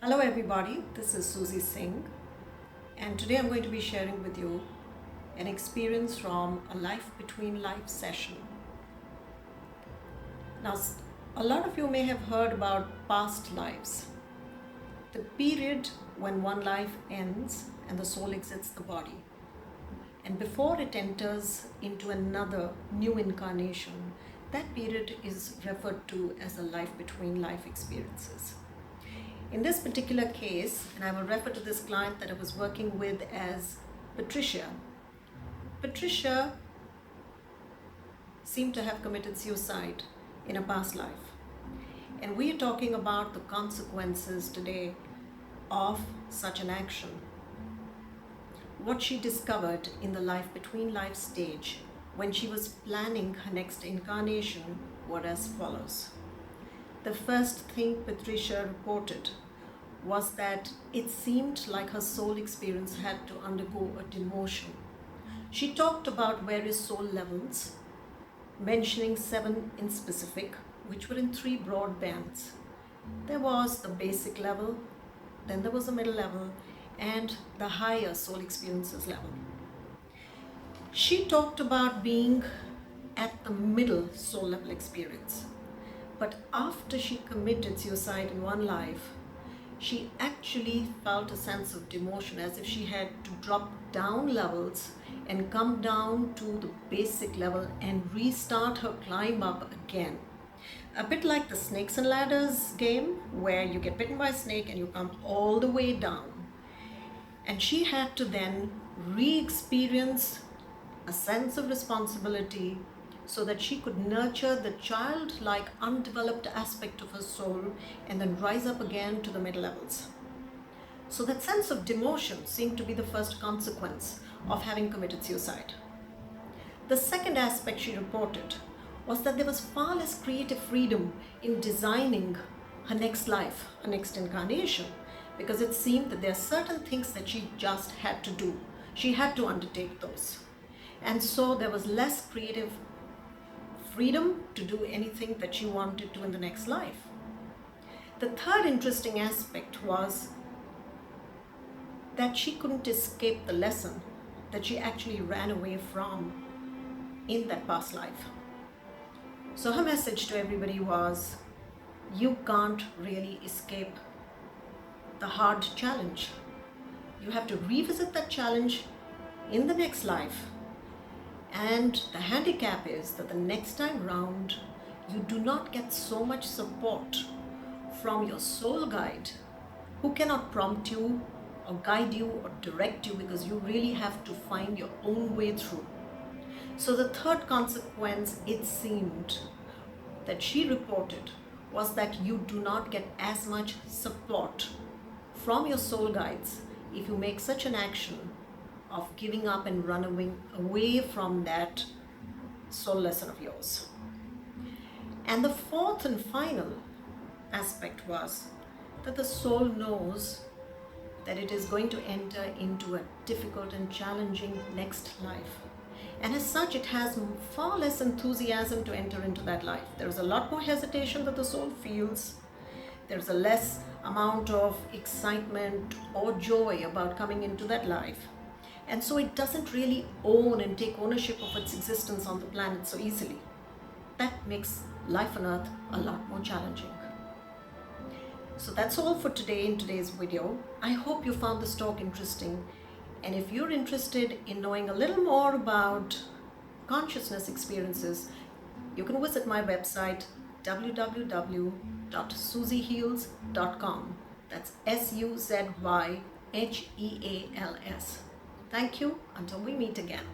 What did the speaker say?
Hello everybody, this is Suzy Singh, and today I'm going to be sharing with you an experience from a life between life session. Now, a lot of you may have heard about past lives, the period when one life ends and the soul exits the body, and before it enters into another new incarnation. That period is referred to as a life between life experiences. In this particular case, and I will refer to this client that I was working with as Patricia. Patricia seemed to have committed suicide in a past life. And we are talking about the consequences today of such an action. What she discovered in the life between life stage when she was planning her next incarnation were as follows. The first thing Patricia reported was that it seemed like her soul experience had to undergo a demotion. She talked about various soul levels, mentioning 7 in specific, which were in 3 broad bands. There was the basic level, then there was the middle level, and the higher soul experiences level. She talked about being at the middle soul level experience. But after she committed suicide in one life, she actually felt a sense of demotion, as if she had to drop down levels and come down to the basic level and restart her climb up again. A bit like the snakes and ladders game, where you get bitten by a snake and you come all the way down. And she had to then re-experience a sense of responsibility so that she could nurture the childlike, undeveloped aspect of her soul and then rise up again to the mid levels. So that sense of demotion seemed to be the first consequence of having committed suicide. The second aspect she reported was that there was far less creative freedom in designing her next life, her next incarnation, because it seemed that there are certain things that she just had to do. She had to undertake those. And so there was less creative freedom to do anything that she wanted to in the next life. The third interesting aspect was that she couldn't escape the lesson that she actually ran away from in that past life. So her message to everybody was, you can't really escape the hard challenge. You have to revisit that challenge in the next life. And the handicap is that the next time round, you do not get so much support from your soul guide, who cannot prompt you or guide you or direct you, because you really have to find your own way through. So the third consequence, it seemed, that she reported was that you do not get as much support from your soul guides if you make such an action of giving up and running away from that soul lesson of yours. And the fourth and final aspect was that the soul knows that it is going to enter into a difficult and challenging next life. And as such, it has far less enthusiasm to enter into that life. There is a lot more hesitation that the soul feels. There's a less amount of excitement or joy about coming into that life. And so it doesn't really own and take ownership of its existence on the planet so easily. That makes life on Earth a lot more challenging. So that's all for today in today's video. I hope you found this talk interesting. And if you're interested in knowing a little more about consciousness experiences, you can visit my website www.suzyheals.com. That's SUZYHEALS. Thank you. Until we meet again.